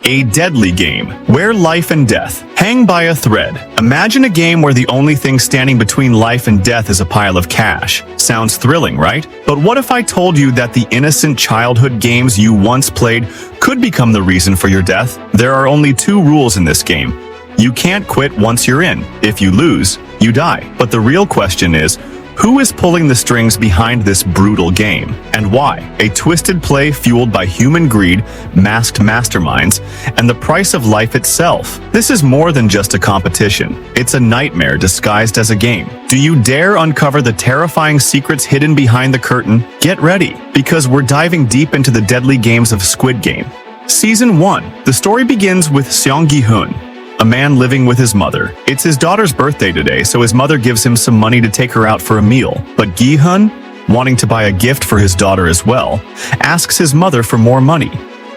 A deadly game, where life and death hang by a thread. Imagine a game where the only thing standing between life and death is a pile of cash. Sounds thrilling, right? But what if I told you that the innocent childhood games you once played could become the reason for your death? There are only two rules in this game. You can't quit once you're in. If you lose, you die. But the real question is, who is pulling the strings behind this brutal game, and why? A twisted play fueled by human greed, masked masterminds, and the price of life itself. This is more than just a competition. It's a nightmare disguised as a game. Do you dare uncover the terrifying secrets hidden behind the curtain? Get ready, because we're diving deep into the deadly games of Squid Game. Season 1. The story begins with Seong Gi-hun, a man living with his mother. It's his daughter's birthday today, so his mother gives him some money to take her out for a meal. But Gi-hun, wanting to buy a gift for his daughter as well, asks his mother for more money.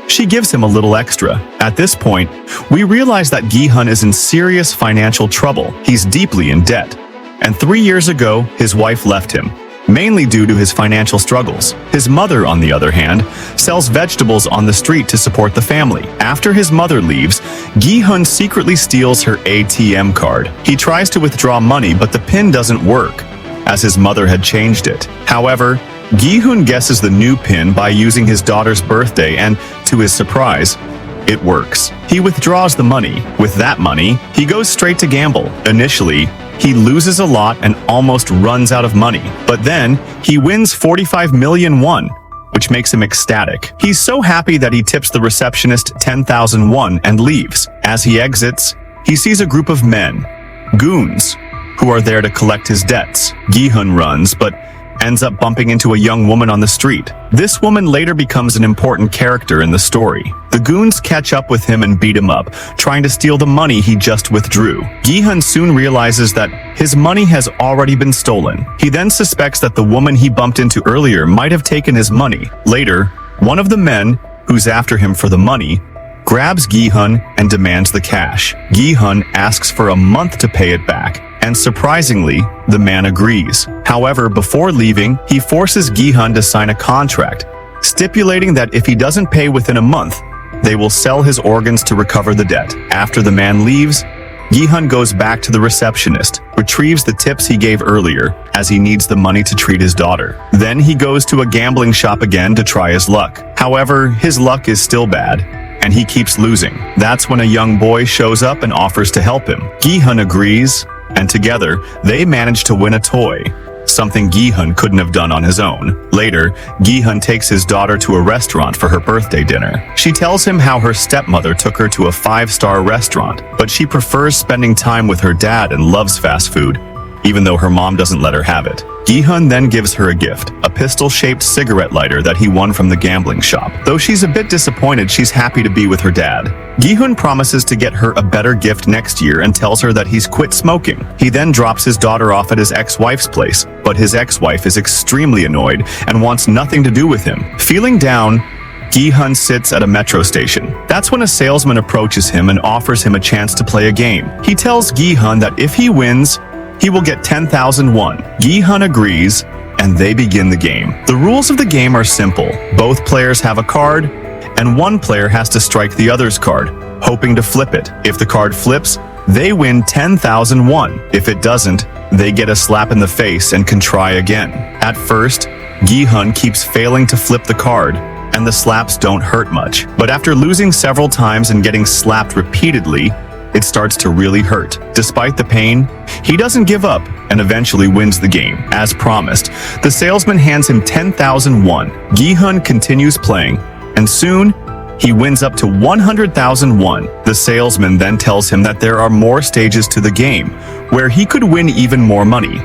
She gives him a little extra. At this point, we realize that Gi-hun is in serious financial trouble. He's deeply in debt. And 3 years ago, his wife left him, mainly due to his financial struggles. His mother, on the other hand, sells vegetables on the street to support the family. After his mother leaves, Gi-hun secretly steals her ATM card. He tries to withdraw money, but the PIN doesn't work, as his mother had changed it. However, Gi-hun guesses the new PIN by using his daughter's birthday, and to his surprise, it works. He withdraws the money. With that money, he goes straight to gamble. Initially, he loses a lot and almost runs out of money. But then, he wins 45 million won, which makes him ecstatic. He's so happy that he tips the receptionist 10,000 won and leaves. As he exits, he sees a group of men, goons, who are there to collect his debts. Gi-hun runs, but ends up bumping into a young woman on the street. This woman later becomes an important character in the story. The goons catch up with him and beat him up, trying to steal the money he just withdrew. Gi-hun soon realizes that his money has already been stolen. He then suspects that the woman he bumped into earlier might have taken his money. Later, one of the men, who's after him for the money, grabs Gi-hun and demands the cash. Gi-hun asks for a month to pay it back, and surprisingly, the man agrees. However, before leaving, he forces Gi-hun to sign a contract, stipulating that if he doesn't pay within a month, they will sell his organs to recover the debt. After the man leaves, Gi-hun goes back to the receptionist, retrieves the tips he gave earlier, as he needs the money to treat his daughter. Then he goes to a gambling shop again to try his luck. However, his luck is still bad, and he keeps losing. That's when a young boy shows up and offers to help him. Gi-hun agrees, and together, they manage to win a toy, something Gi-hun couldn't have done on his own. Later, Gi-hun takes his daughter to a restaurant for her birthday dinner. She tells him how her stepmother took her to a 5-star restaurant, but she prefers spending time with her dad and loves fast food, even though her mom doesn't let her have it. Gi-hun then gives her a gift, a pistol-shaped cigarette lighter that he won from the gambling shop. Though she's a bit disappointed, she's happy to be with her dad. Gi-hun promises to get her a better gift next year and tells her that he's quit smoking. He then drops his daughter off at his ex-wife's place, but his ex-wife is extremely annoyed and wants nothing to do with him. Feeling down, Gi-hun sits at a metro station. That's when a salesman approaches him and offers him a chance to play a game. He tells Gi-hun that if he wins, he will get 10,000 won. Gi-hun agrees, and they begin the game. The rules of the game are simple. Both players have a card, and one player has to strike the other's card, hoping to flip it. If the card flips, they win 10,000 won. If it doesn't, they get a slap in the face and can try again. At first, Gi-hun keeps failing to flip the card, and the slaps don't hurt much. But after losing several times and getting slapped repeatedly, it starts to really hurt. Despite the pain, he doesn't give up and eventually wins the game. As promised, the salesman hands him 10,000 won. Gi-hun continues playing, and soon, he wins up to 100,000 won. The salesman then tells him that there are more stages to the game, where he could win even more money.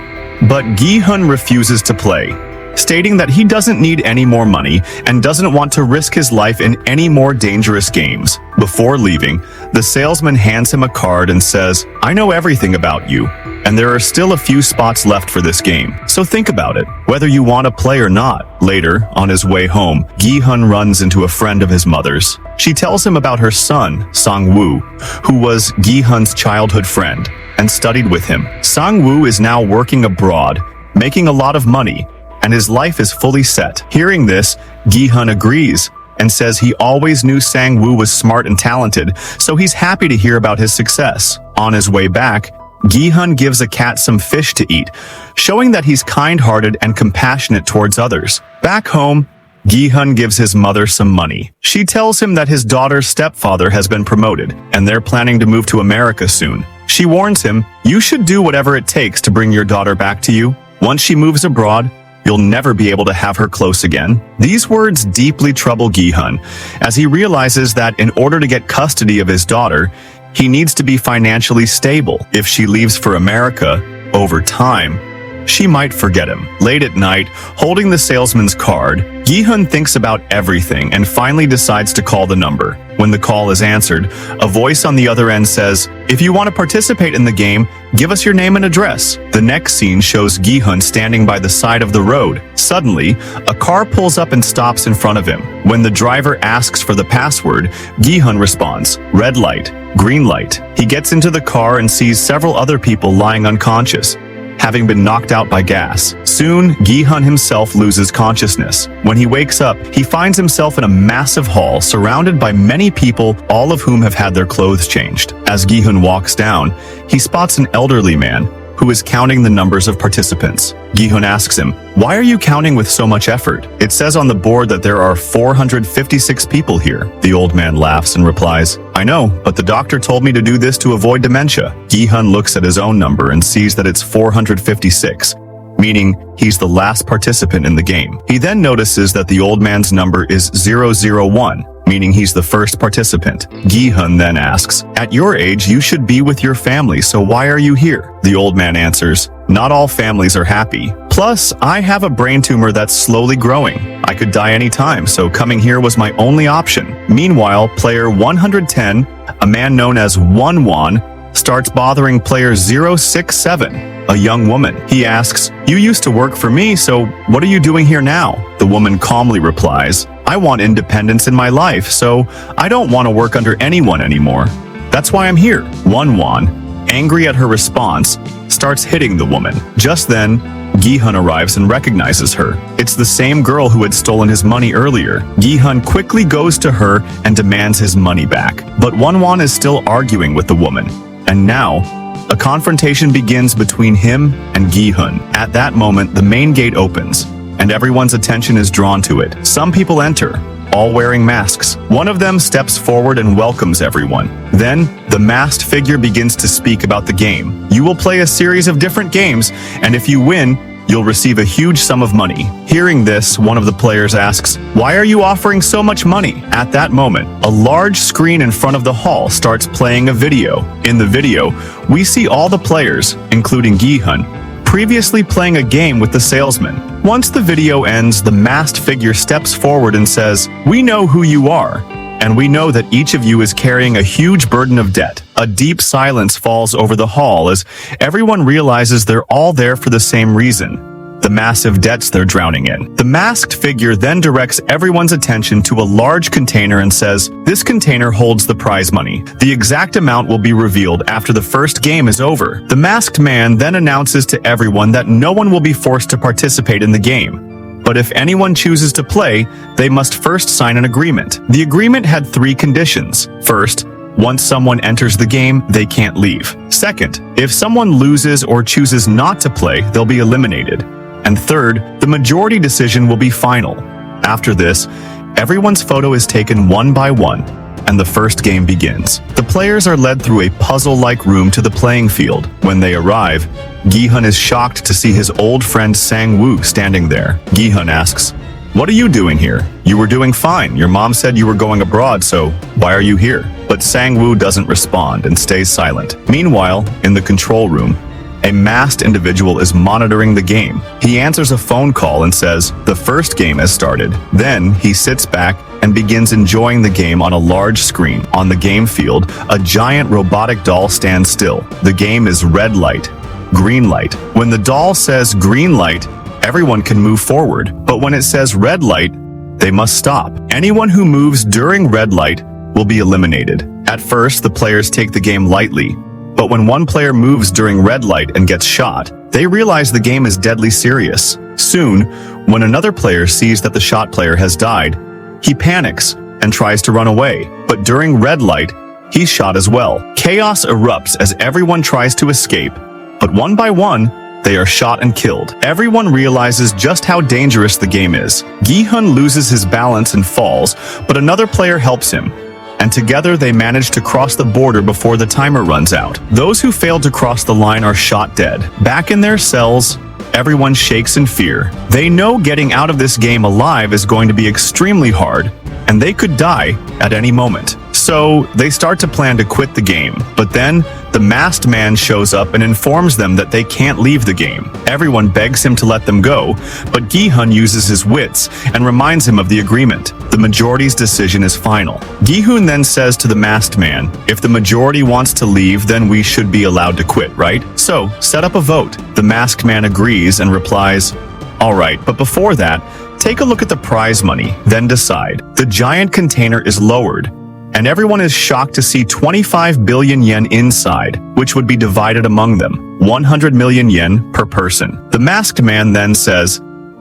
But Gi-hun refuses to play, stating that he doesn't need any more money and doesn't want to risk his life in any more dangerous games. Before leaving, the salesman hands him a card and says, "I know everything about you, and there are still a few spots left for this game. So think about it, whether you want to play or not." Later, on his way home, Gi-hun runs into a friend of his mother's. She tells him about her son, Sang-woo, who was Gi-hun's childhood friend and studied with him. Sang-woo is now working abroad, making a lot of money, and his life is fully set. Hearing this, Gi-hun agrees, and says he always knew Sang-woo was smart and talented, so he's happy to hear about his success. On his way back, Gi-hun gives a cat some fish to eat, showing that he's kind-hearted and compassionate towards others. Back home, Gi-hun gives his mother some money. She tells him that his daughter's stepfather has been promoted, and they're planning to move to America soon. She warns him, "You should do whatever it takes to bring your daughter back to you. Once she moves abroad, you'll never be able to have her close again." These words deeply trouble Gi-hun, as he realizes that in order to get custody of his daughter, he needs to be financially stable. If she leaves for America, over time, she might forget him. Late at night, holding the salesman's card, Gi-hun thinks about everything and finally decides to call the number. When the call is answered, a voice on the other end says, "If you want to participate in the game, give us your name and address." The next scene shows Gi-hun standing by the side of the road. Suddenly, a car pulls up and stops in front of him. When the driver asks for the password, Gi-hun responds, "Red light, green light." He gets into the car and sees several other people lying unconscious, having been knocked out by gas. Soon, Gi-hun himself loses consciousness. When he wakes up, he finds himself in a massive hall surrounded by many people, all of whom have had their clothes changed. As Gi-hun walks down, he spots an elderly man who is counting the numbers of participants. Gi-hun asks him, "Why are you counting with so much effort? It says on the board that there are 456 people here." The old man laughs and replies, "I know, but the doctor told me to do this to avoid dementia." Gi-hun looks at his own number and sees that it's 456, meaning he's the last participant in the game. He then notices that the old man's number is 001, meaning he's the first participant. Gi-hun then asks, "At your age, you should be with your family, so why are you here?" The old man answers, "Not all families are happy. Plus, I have a brain tumor that's slowly growing. I could die any time, so coming here was my only option." Meanwhile, player 110, a man known as Won, starts bothering player 067, a young woman. He asks, "You used to work for me, so what are you doing here now?" The woman calmly replies, "I want independence in my life, so I don't want to work under anyone anymore. That's why I'm here." Won, angry at her response, starts hitting the woman. Just then, Gi-hun arrives and recognizes her. It's the same girl who had stolen his money earlier. Gi-hun quickly goes to her and demands his money back. But Won is still arguing with the woman. And now, a confrontation begins between him and Gi-hun. At that moment, the main gate opens, and everyone's attention is drawn to it. Some people enter, all wearing masks. One of them steps forward and welcomes everyone. Then, the masked figure begins to speak about the game. You will play a series of different games, and if you win, you'll receive a huge sum of money. Hearing this, one of the players asks, "Why are you offering so much money?" At that moment, a large screen in front of the hall starts playing a video. In the video, we see all the players, including Gi-hun, previously playing a game with the salesman. Once the video ends, the masked figure steps forward and says, "We know who you are, and we know that each of you is carrying a huge burden of debt." A deep silence falls over the hall as everyone realizes they're all there for the same reason: the massive debts they're drowning in. The masked figure then directs everyone's attention to a large container and says, "This container holds the prize money. The exact amount will be revealed after the first game is over." The masked man then announces to everyone that no one will be forced to participate in the game. But if anyone chooses to play, they must first sign an agreement. The agreement had 3 conditions. First, once someone enters the game, they can't leave. Second, if someone loses or chooses not to play, they'll be eliminated. And third, the majority decision will be final. After this, everyone's photo is taken one by one, and the first game begins. The players are led through a puzzle-like room to the playing field. When they arrive, Gi-hun is shocked to see his old friend Sang-woo standing there. Gi-hun asks, "What are you doing here? You were doing fine. Your mom said you were going abroad, so why are you here?" But Sang-woo doesn't respond and stays silent. Meanwhile, in the control room, a masked individual is monitoring the game. He answers a phone call and says, "The first game has started." Then he sits back and begins enjoying the game on a large screen. On the game field, a giant robotic doll stands still. The game is red light, green light. When the doll says green light, everyone can move forward. But when it says red light, they must stop. Anyone who moves during red light will be eliminated. At first, the players take the game lightly. But when one player moves during red light and gets shot, they realize the game is deadly serious. Soon, when another player sees that the shot player has died, He panics and tries to run away, but during red light, he's shot as well. Chaos erupts as everyone tries to escape, but one by one, they are shot and killed. Everyone realizes just how dangerous the game is. Gi-hun loses his balance and falls, but another player helps him, and together they manage to cross the border before the timer runs out. Those who fail to cross the line are shot dead. Back in their cells, everyone shakes in fear. They know getting out of this game alive is going to be extremely hard, and they could die at any moment. So they start to plan to quit the game, but then the masked man shows up and informs them that they can't leave the game. Everyone begs him to let them go, but Gi-hun uses his wits and reminds him of the agreement. The majority's decision is final. Gi-hun then says to the masked man, if the majority wants to leave, then we should be allowed to quit, right? So set up a vote. The masked man agrees and replies, all right, but before that, take a look at the prize money, then decide. The giant container is lowered, and everyone is shocked to see 25 billion yen inside, which would be divided among them, 100 million yen per person. The masked man then says,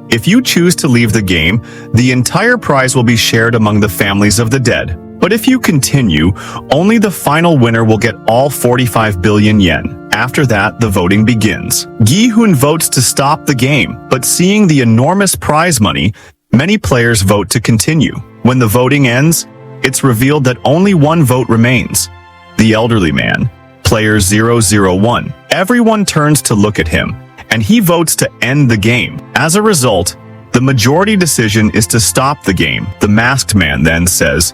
if you choose to leave the game, the entire prize will be shared among the families of the dead. But if you continue, only the final winner will get all 45 billion yen. After that, the voting begins. Gi-hun votes to stop the game, but seeing the enormous prize money, many players vote to continue. When the voting ends, it's revealed that only one vote remains. The elderly man, player 001. Everyone turns to look at him, and he votes to end the game. As a result, the majority decision is to stop the game. The masked man then says,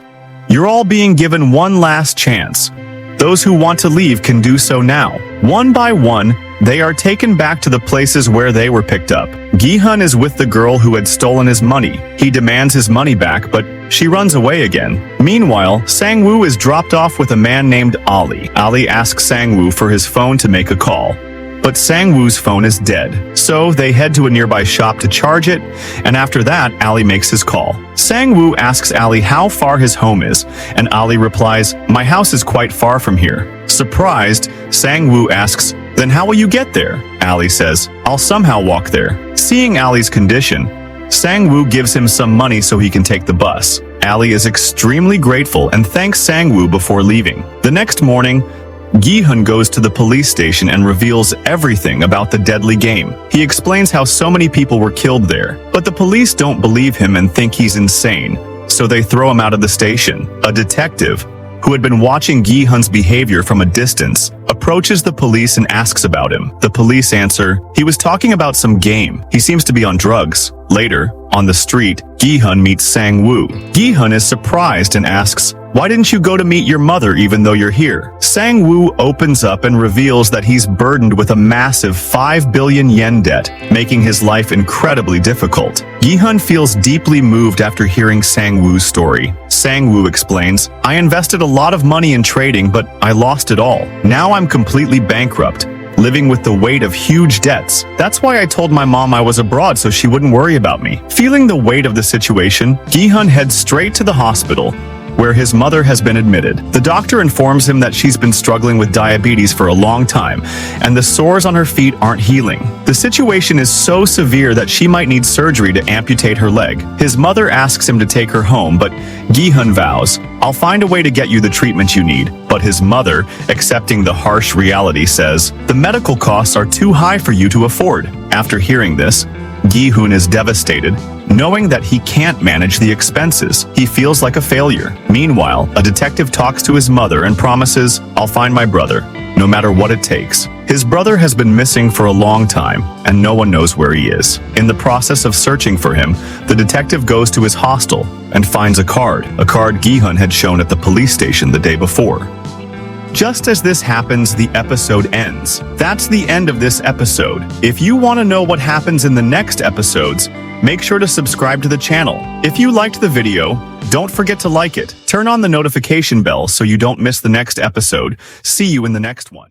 you're all being given one last chance. Those who want to leave can do so now. One by one, they are taken back to the places where they were picked up. Gi-hun is with the girl who had stolen his money. He demands his money back, but she runs away again. Meanwhile, Sang-woo is dropped off with a man named Ali. Ali asks Sang-woo for his phone to make a call, but Sang-woo's phone is dead. So they head to a nearby shop to charge it, and after that, Ali makes his call. Sang-woo asks Ali how far his home is, and Ali replies, my house is quite far from here. Surprised, Sang-woo asks, then how will you get there? Ali says, I'll somehow walk there. Seeing Ali's condition, Sang-woo gives him some money so he can take the bus. Ali is extremely grateful and thanks Sang-woo before leaving. The next morning, Gi-hun goes to the police station and reveals everything about the deadly game. He explains how so many people were killed there, but the police don't believe him and think he's insane, so they throw him out of the station. A detective, who had been watching Gi-hun's behavior from a distance, approaches the police and asks about him. The police answer, he was talking about some game. He seems to be on drugs. Later, on the street, Gi-hun meets Sang-woo. Gi-hun is surprised and asks, why didn't you go to meet your mother even though you're here? Sang-woo opens up and reveals that he's burdened with a massive 5 billion yen debt, making his life incredibly difficult. Gi-hun feels deeply moved after hearing Sang-woo's story. Sang-woo explains, I invested a lot of money in trading, but I lost it all. Now I'm completely bankrupt, living with the weight of huge debts. That's why I told my mom I was abroad so she wouldn't worry about me. Feeling the weight of the situation, Gi-hun heads straight to the hospital, where his mother has been admitted. The doctor informs him that she's been struggling with diabetes for a long time, and the sores on her feet aren't healing. The situation is so severe that she might need surgery to amputate her leg. His mother asks him to take her home, but Gi-hun vows, I'll find a way to get you the treatment you need. But his mother, accepting the harsh reality, says, the medical costs are too high for you to afford. After hearing this, Gi-hun is devastated, knowing that he can't manage the expenses. He feels like a failure. Meanwhile, a detective talks to his mother and promises, I'll find my brother, no matter what it takes. His brother has been missing for a long time, and no one knows where he is. In the process of searching for him, the detective goes to his hostel and finds a card Gi-hun had shown at the police station the day before. Just as this happens, the episode ends. That's the end of this episode. If you want to know what happens in the next episodes, make sure to subscribe to the channel. If you liked the video, don't forget to like it. Turn on the notification bell so you don't miss the next episode. See you in the next one.